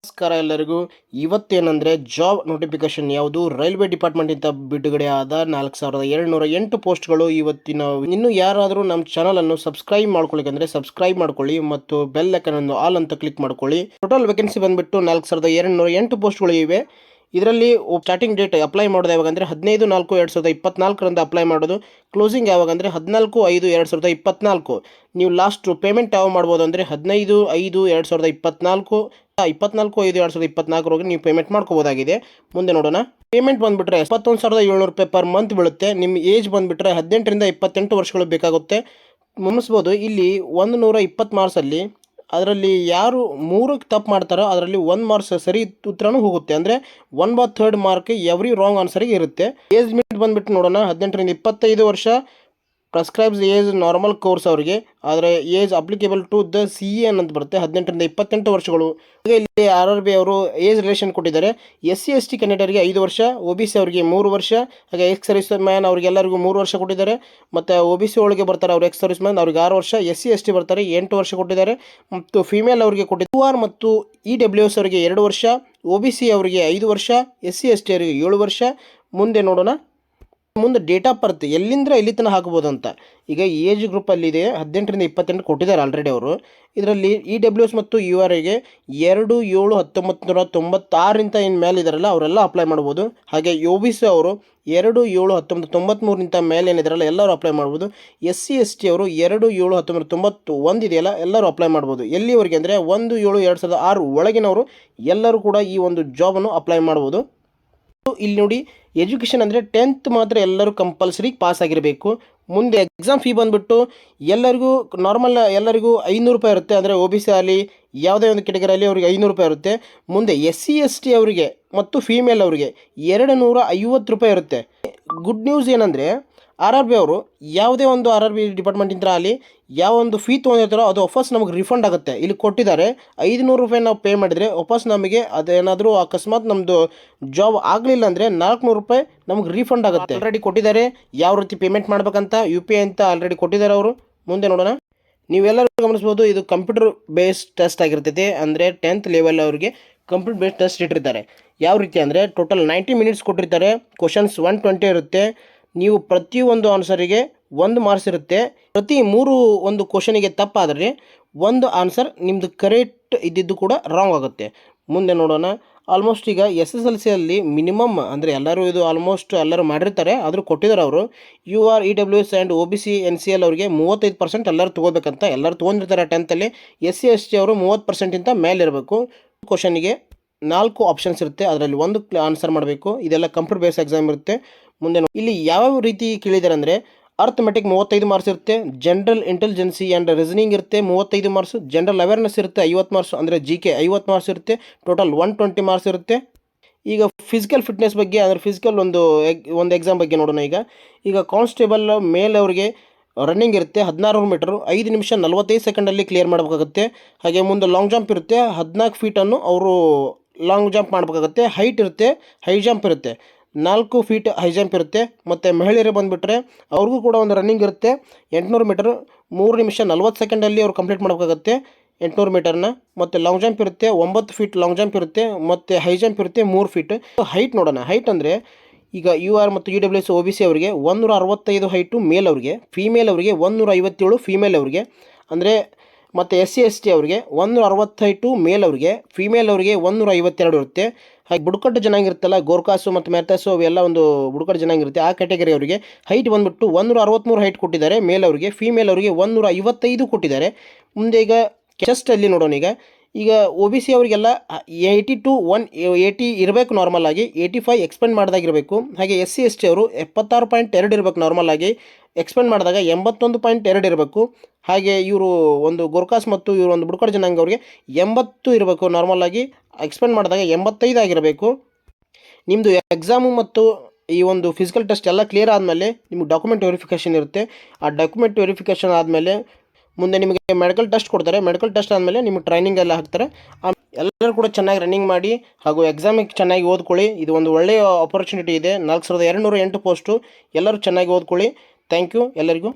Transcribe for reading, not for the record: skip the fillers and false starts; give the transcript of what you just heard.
ನಮಸ್ಕಾರ ಎಲ್ಲರಿಗೂ. ಇವತ್ತೇನೆಂದರೆ job notification ಯಾವುದು ರೈಲ್ವೆ ಡಿಪಾರ್ಟ್ಮೆಂಟಿಂದ ಬಿಡುಗಡೆ ಆದ 4708 ಪೋಸ್ಟ್ಗಳು ಇವತ್ತಿನ. ಇನ್ನು ಯಾರಾದರೂ ನಮ್ಮ ಚಾನಲನ್ನು ಸಬ್ಸ್ಕ್ರೈಬ್ ಮಾಡ್ಕೊಳ್ಳಿಕ್ಕೆ ಸಬ್ಸ್ಕ್ರೈಬ್ ಮಾಡ್ಕೊಳ್ಳಿ ಮತ್ತು ಬೆಲ್ ಐಕಾನ್ ಅನ್ನು ಆಲ್ ಅಂತ ಕ್ಲಿಕ್ ಮಾಡ್ಕೊಳ್ಳಿ. ಟೋಟಲ್ ವೇಕೆನ್ಸಿ ಬಂದುಬಿಟ್ಟು 4708 ಪೋಸ್ಟ್ಗಳು ಇವೆ. ಇದರಲ್ಲಿ ಸ್ಟಾರ್ಟಿಂಗ್ ಡೇಟ್ ಅಪ್ಲೈ ಮಾಡೋದು ಯಾವಾಗ ಅಂದರೆ 15/4/2024 ಅಪ್ಲೈ ಮಾಡೋದು. ಕ್ಲೋಸಿಂಗ್ ಯಾವಾಗ ಅಂದರೆ 14/5/2024. ನೀವು ಲಾಸ್ಟ್ ಪೇಮೆಂಟ್ ಯಾವಾಗ ಮಾಡ್ಬೋದು ಅಂದರೆ 15/5/2024 24/5/2024 ನೀವು ಪೇಮೆಂಟ್ ಮಾಡ್ಕೋಬೋದಾಗಿದೆ. ಮುಂದೆ ನೋಡೋಣ. ಪೇಮೆಂಟ್ ಬಂದುಬಿಟ್ರೆ 71,700 ರೂಪಾಯಿ ಪರ್ ಮಂತ್ ಬೀಳುತ್ತೆ. ನಿಮ್ಮ ಏಜ್ ಬಂದುಬಿಟ್ರೆ 18ರಿಂದ 28 ವರ್ಷಗಳು ಬೇಕಾಗುತ್ತೆ. ಮುಗಿಸ್ಬೋದು. ಇಲ್ಲಿ 120 ಮಾರ್ಕ್ಸಲ್ಲಿ ಅದರಲ್ಲಿ ಯಾರು 3 ತಪ್ಪು ಮಾಡ್ತಾರೋ ಅದರಲ್ಲಿ 1 ಮಾರ್ಕ್ಸ್ ಸರಿ ಉತ್ತರನೂ ಹೋಗುತ್ತೆ. ಅಂದರೆ 1/3 ಮಾರ್ಕ್ ಎವ್ರಿ ರಾಂಗ್ ಆನ್ಸರಿಗೆ ಇರುತ್ತೆ. ಏಜ್ ಲಿಮಿಟ್ ಬಂದುಬಿಟ್ಟು ನೋಡೋಣ. 18ರಿಂದ 25 ವರ್ಷ ಪ್ರಿಸ್ಕ್ರೈಬ್ಸ್ ಏಜ್ ನಾರ್ಮಲ್ ಕೋರ್ಸ್ ಅವರಿಗೆ. ಆದರೆ age applicable to the CEN ಅಂತ ಬರುತ್ತೆ. 18ರಿಂದ 28 ವರ್ಷಗಳು. ಇಲ್ಲಿ RRB ಅವರು ಏಜ್ ರಿಲೇಷನ್ ಕೊಟ್ಟಿದ್ದಾರೆ. SC ST ಕ್ಯಾಂಡಿಡೇಟ್ಗೆ 5 ವರ್ಷ, OBC ಅವರಿಗೆ 3 ವರ್ಷ, ಹಾಗೆ ಎಕ್ಸ್ ಸರ್ವಿಸ್ ಮ್ಯಾನ್ ಅವರಿಗೆಲ್ಲರಿಗೂ 3 ವರ್ಷ ಕೊಟ್ಟಿದ್ದಾರೆ. ಮತ್ತು OBC ಒಳಗೆ ಬರ್ತಾರೆ ಅವರು ಎಕ್ಸ್ ಸರ್ವಿಸ್ ಮ್ಯಾನ್ ಅವ್ರಿಗೆ 6 ವರ್ಷ, SC ST ಬರ್ತಾರೆ 8 ವರ್ಷ ಕೊಟ್ಟಿದ್ದಾರೆ. ಮತ್ತು ಫಿಮೇಲ್ ಅವರಿಗೆ ಕೊಟ್ಟಿದ್ದಾರೆ. UR ಮತ್ತು EWS ಅವರಿಗೆ 2 ವರ್ಷ, OBC ಅವರಿಗೆ 5 ವರ್ಷ, SC ST ಅವರಿಗೆ 7 ವರ್ಷ. ಮುಂದೆ ನೋಡೋಣ. ಮುಂದೆ ಡೇಟ್ ಆಫ್ ಬರ್ತ್ ಎಲ್ಲಿಂದ ಎಲ್ಲಿ ತನಕ ಹಾಕ್ಬೋದು ಅಂತ. ಈಗ ಏಜ್ ಗ್ರೂಪಲ್ಲಿದೆ 18ರಿಂದ 28 ಕೊಟ್ಟಿದ್ದಾರೆ ಆಲ್ರೆಡಿ ಅವರು. ಇದರಲ್ಲಿ EWS ಮತ್ತು URಗೆ 2/7/1996 ಇನ್ನು ಮೇಲೆ ಇದ್ದಾರಲ್ಲ ಅವರೆಲ್ಲ ಅಪ್ಲೈ ಮಾಡ್ಬೋದು. ಹಾಗೆ OBC ಅವರು 2/7/1993 ಮೇಲೆ ಏನಿದಾರಲ್ಲ ಎಲ್ಲರೂ ಅಪ್ಲೈ ಮಾಡ್ಬೋದು. SC ST ಅವರು 2/7/1991 ಇದೆಯಲ್ಲ ಎಲ್ಲರೂ ಅಪ್ಲೈ ಮಾಡ್ಬೋದು. ಎಲ್ಲಿವರೆಗೆ ಅಂದರೆ 1/7/2006 ಒಳಗಿನವರು ಎಲ್ಲರೂ ಕೂಡ ಈ ಒಂದು ಜಾಬನ್ನು ಅಪ್ಲೈ ಮಾಡ್ಬೋದು. ಇಲ್ಲಿ ನೋಡಿ, ಎಜುಕೇಷನ್ ಅಂದರೆ 10th ಮಾತ್ರ ಎಲ್ಲರೂ ಕಂಪಲ್ಸರಿ ಪಾಸ್ ಆಗಿರಬೇಕು. ಮುಂದೆ ಎಕ್ಸಾಮ್ ಫೀ ಬಂದುಬಿಟ್ಟು ಎಲ್ಲರಿಗೂ ನಾರ್ಮಲ್ ಎಲ್ಲರಿಗೂ 500 ರೂಪಾಯಿ ಇರುತ್ತೆ. ಅಂದರೆ OBC ಅಲ್ಲಿ ಯಾವುದೇ ಒಂದು ಕೆಟಗರಿಯಲ್ಲಿ ಅವರಿಗೆ 500 ರೂಪಾಯಿ ಇರುತ್ತೆ. ಮುಂದೆ SC ST ಅವರಿಗೆ ಮತ್ತು ಫೀಮೇಲ್ ಅವರಿಗೆ 250 ರೂಪಾಯಿ ಇರುತ್ತೆ. ಗುಡ್ ನ್ಯೂಸ್ ಏನಂದರೆ RRB ಅವರು ಯಾವುದೇ ಒಂದು RRB ಡಿಪಾರ್ಟ್ಮೆಂಟಿಂದ ಅಲ್ಲಿ ಯಾವ ಒಂದು ಫೀ ತೊಗೊಂಡಿರ್ತಾರೋ ಅದು ವಾಪಸ್ ನಮಗೆ ರಿಫಂಡ್ ಆಗುತ್ತೆ. ಇಲ್ಲಿ ಕೊಟ್ಟಿದ್ದಾರೆ 500 ರೂಪಾಯಿ ನಾವು ಪೇ ಮಾಡಿದರೆ ವಾಪಸ್ ನಮಗೆ ಅದೇನಾದರೂ ಅಕಸ್ಮಾತ್ ನಮ್ಮದು ಜಾಬ್ ಆಗಲಿಲ್ಲ ಅಂದರೆ 400 ರೂಪಾಯಿ ನಮಗೆ ರೀಫಂಡ್ ಆಗುತ್ತೆ. ಆಲ್ರೆಡಿ ಕೊಟ್ಟಿದ್ದಾರೆ ಯಾವ ರೀತಿ ಪೇಮೆಂಟ್ ಮಾಡಬೇಕಂತ. UPI ಅಂತ ಆಲ್ರೆಡಿ ಕೊಟ್ಟಿದ್ದಾರೆ ಅವರು. ಮುಂದೆ ನೋಡೋಣ. ನೀವೆಲ್ಲರೂ ಗಮನಿಸ್ಬೋದು, ಇದು ಕಂಪ್ಯೂಟರ್ ಬೇಸ್ಡ್ ಟೆಸ್ಟ್ ಆಗಿರ್ತೈತೆ. ಅಂದರೆ 10th ಲೆವೆಲ್ ಅವರಿಗೆ ಕಂಪ್ಯೂಟರ್ ಬೇಸ್ಡ್ ಟೆಸ್ಟ್ ಇಟ್ಟಿರ್ತಾರೆ. ಯಾವ ರೀತಿ ಅಂದರೆ ಟೋಟಲ್ 90 ಮಿನಿಟ್ಸ್ ಕೊಟ್ಟಿರ್ತಾರೆ. ಕ್ವಶನ್ಸ್ 120 ಇರುತ್ತೆ. ನೀವು ಪ್ರತಿಯೊಂದು ಆನ್ಸರಿಗೆ 1 ಮಾರ್ಕ್ಸ್ ಇರುತ್ತೆ. ಪ್ರತಿ 3 ಒಂದು ಕ್ವಶನಿಗೆ ತಪ್ಪಾದರೆ 1 ಆನ್ಸರ್ ನಿಮ್ಮದು ಕರೆಕ್ಟ್ ಇದ್ದಿದ್ದು ಕೂಡ ರಾಂಗ್ ಆಗುತ್ತೆ. ಮುಂದೆ ನೋಡೋಣ. ಆಲ್ಮೋಸ್ಟ್ ಈಗ SSLCಯಲ್ಲಿ ಮಿನಿಮಮ್ ಅಂದರೆ ಎಲ್ಲರೂ ಇದು ಆಲ್ಮೋಸ್ಟ್ ಎಲ್ಲರೂ ಮಾಡಿರ್ತಾರೆ, ಆದರೂ ಕೊಟ್ಟಿದ್ದಾರೆ ಅವರು. UR EWS and OBC NCL ಅವರಿಗೆ 35% ಎಲ್ಲರೂ ತೊಗೋಬೇಕಂತ ಎಲ್ಲರೂ ತೊಗೊಂಡಿರ್ತಾರೆ 10th. SC ST ಅವರು 30% ಮೇಲೆ ಇರಬೇಕು. ಕ್ವಶನಿಗೆ 4 ಆಪ್ಷನ್ಸ್ ಇರುತ್ತೆ, ಅದರಲ್ಲಿ 1 ಆನ್ಸರ್ ಮಾಡಬೇಕು. ಇದೆಲ್ಲ ಕಂಪ್ಯೂಟರ್ ಬೇಸ್ ಎಕ್ಸಾಮ್ ಇರುತ್ತೆ. ಮುಂದೆ ಇಲ್ಲಿ ಯಾವ ರೀತಿ ಕೇಳಿದ್ದಾರೆ ಅಂದರೆ ಅರ್ಥಮೆಟಿಕ್ 35 ಮಾರ್ಕ್ಸ್ ಇರುತ್ತೆ, ಜನರಲ್ ಇಂಟೆಲಿಜೆನ್ಸಿ ಆ್ಯಂಡ್ ರೀಸನಿಂಗ್ ಇರುತ್ತೆ 35 ಮಾರ್ಕ್ಸ್, ಜನರಲ್ ಅವೇರ್ನೆಸ್ ಇರುತ್ತೆ 50 ಮಾರ್ಕ್ಸ್, ಅಂದರೆ GK 50 ಮಾರ್ಕ್ಸ್ ಇರುತ್ತೆ. ಟೋಟಲ್ 120 ಮಾರ್ಕ್ಸ್ ಇರುತ್ತೆ. ಈಗ ಫಿಸಿಕಲ್ ಫಿಟ್ನೆಸ್ ಬಗ್ಗೆ ಅಂದರೆ ಫಿಸಿಕಲ್ ಒಂದು ಎಕ್ಸಾಮ್ ಬಗ್ಗೆ ನೋಡೋಣ. ಈಗ ಕಾನ್ಸ್ಟೇಬಲ್ ಮೇಲ್ ಅವರಿಗೆ ರನ್ನಿಂಗ್ ಇರುತ್ತೆ 1600 ಮೀಟರು 5 ನಿಮಿಷ 45 ಸೆಕೆಂಡಲ್ಲಿ ಕ್ಲಿಯರ್ ಮಾಡಬೇಕಾಗುತ್ತೆ. ಹಾಗೆ ಮುಂದೆ ಲಾಂಗ್ ಜಂಪ್ ಇರುತ್ತೆ 14 ಫೀಟನ್ನು ಅವರು ಲಾಂಗ್ ಜಂಪ್ ಮಾಡಬೇಕಾಗುತ್ತೆ. ಹೈಟ್ ಇರುತ್ತೆ, ಹೈ ಜಂಪ್ ಇರುತ್ತೆ 4 ಫೀಟ್ ಹೈ ಜಂಪ್ ಇರುತ್ತೆ. ಮತ್ತು ಮಹಿಳೆಯರು ಬಂದುಬಿಟ್ರೆ ಅವ್ರಿಗೂ ಕೂಡ ಒಂದು ರನ್ನಿಂಗ್ ಇರುತ್ತೆ 800 ಮೀಟರ್ 3 ನಿಮಿಷ 40 ಸೆಕೆಂಡಲ್ಲಿ ಅವ್ರು ಕಂಪ್ಲೀಟ್ ಮಾಡಬೇಕಾಗುತ್ತೆ 800 ಮೀಟರ್ನ. ಮತ್ತು ಲಾಂಗ್ ಜಂಪ್ ಇರುತ್ತೆ 9 ಫೀಟ್ ಲಾಂಗ್ ಜಂಪ್ ಇರುತ್ತೆ. ಮತ್ತು ಹೈ ಜಂಪ್ ಇರುತ್ತೆ 3 ಫೀಟ್. ಹೈಟ್ ನೋಡೋಣ. ಹೈಟ್ ಅಂದರೆ ಈಗ UR ಮತ್ತು EWS OBC ಅವರಿಗೆ 165 ಹೈಟು ಮೇಲ್ ಅವರಿಗೆ, ಫೀಮೇಲ್ ಅವರಿಗೆ 157 ಫೀಮೇಲ್ ಅವರಿಗೆ. ಅಂದರೆ ಮತ್ತು SC ST ಅವರಿಗೆ 160 ಹೈಟು ಮೇಲ್ ಅವರಿಗೆ, ಫೀಮೇಲ್ ಅವರಿಗೆ 152 ಇರುತ್ತೆ. ಹಾಗೆ ಬುಡಕಟ್ಟು ಜನಾಂಗ ಇರುತ್ತಲ್ಲ, ಗೋರ್ಖಾಸು ಮತ್ತು ಮೆಹತಾಸು ಅವೆಲ್ಲ ಒಂದು ಬುಡಕಟ್ಟು ಜನಾಂಗ ಇರುತ್ತೆ. ಆ ಕ್ಯಾಟಗರಿ ಅವರಿಗೆ ಹೈಟ್ ಬಂದುಬಿಟ್ಟು 163 ಹೈಟ್ ಕೊಟ್ಟಿದ್ದಾರೆ ಮೇಲ್ ಅವರಿಗೆ, ಫೀಮೇಲ್ ಅವರಿಗೆ 155 ಕೊಟ್ಟಿದ್ದಾರೆ. ಮುಂದೆ ಈಗ ಚೆಸ್ಟಲ್ಲಿ ನೋಡೋಣ. ಈಗ OBC ಅವರಿಗೆಲ್ಲ 80 to 180 ಇರಬೇಕು ನಾರ್ಮಲ್ ಆಗಿ, 85 ಎಕ್ಸ್ಪೆಂಡ್ ಮಾಡಿದಾಗಿರಬೇಕು. ಹಾಗೆ SC ST ಅವರು 76.2 ಇರಬೇಕು ನಾರ್ಮಲ್ ಆಗಿ, ಎಕ್ಸ್ಪೆಂಡ್ ಮಾಡಿದಾಗ 81.2 ಇರಬೇಕು. ಹಾಗೆ ಇವರು ಒಂದು ಗೋರ್ಖಾಸ್ ಮತ್ತು ಇವರು ಒಂದು ಬುಡಕಟ್ಟು ಜನಾಂಗ ಅವರಿಗೆ 80 ಇರಬೇಕು ನಾರ್ಮಲ್ ಆಗಿ, ಎಕ್ಸ್ಪೆಂಡ್ ಮಾಡಿದಾಗ 85 ಆಗಿರಬೇಕು. ನಿಮ್ಮದು ಎಕ್ಸಾಮು ಮತ್ತು ಈ ಒಂದು ಫಿಸಿಕಲ್ ಟೆಸ್ಟ್ ಎಲ್ಲ ಕ್ಲಿಯರ್ ಆದಮೇಲೆ ನಿಮಗೆ ಡಾಕ್ಯುಮೆಂಟ್ ವೆರಿಫಿಕೇಷನ್ ಇರುತ್ತೆ. ಆ ಡಾಕ್ಯುಮೆಂಟ್ ವೆರಿಫಿಕೇಷನ್ ಆದಮೇಲೆ ಮುಂದೆ ನಿಮಗೆ ಮೆಡಿಕಲ್ ಟೆಸ್ಟ್ ಕೊಡ್ತಾರೆ. ಮೆಡಿಕಲ್ ಟೆಸ್ಟ್ ಆದಮೇಲೆ ನಿಮಗೆ ಟ್ರೈನಿಂಗ್ ಎಲ್ಲ ಹಾಕ್ತಾರೆ. ಎಲ್ಲರೂ ಕೂಡ ಚೆನ್ನಾಗಿ ರನ್ನಿಂಗ್ ಮಾಡಿ ಹಾಗೂ ಎಕ್ಸಾಮಿಗೆ ಚೆನ್ನಾಗಿ ಓದ್ಕೊಳ್ಳಿ. ಇದು ಒಂದು ಒಳ್ಳೆಯ ಆಪರ್ಚುನಿಟಿ ಇದೆ. 4208 ಪೋಸ್ಟು. ಎಲ್ಲರೂ ಚೆನ್ನಾಗಿ ಓದ್ಕೊಳ್ಳಿ. ಥ್ಯಾಂಕ್ ಯು ಎಲ್ಲರಿಗೂ.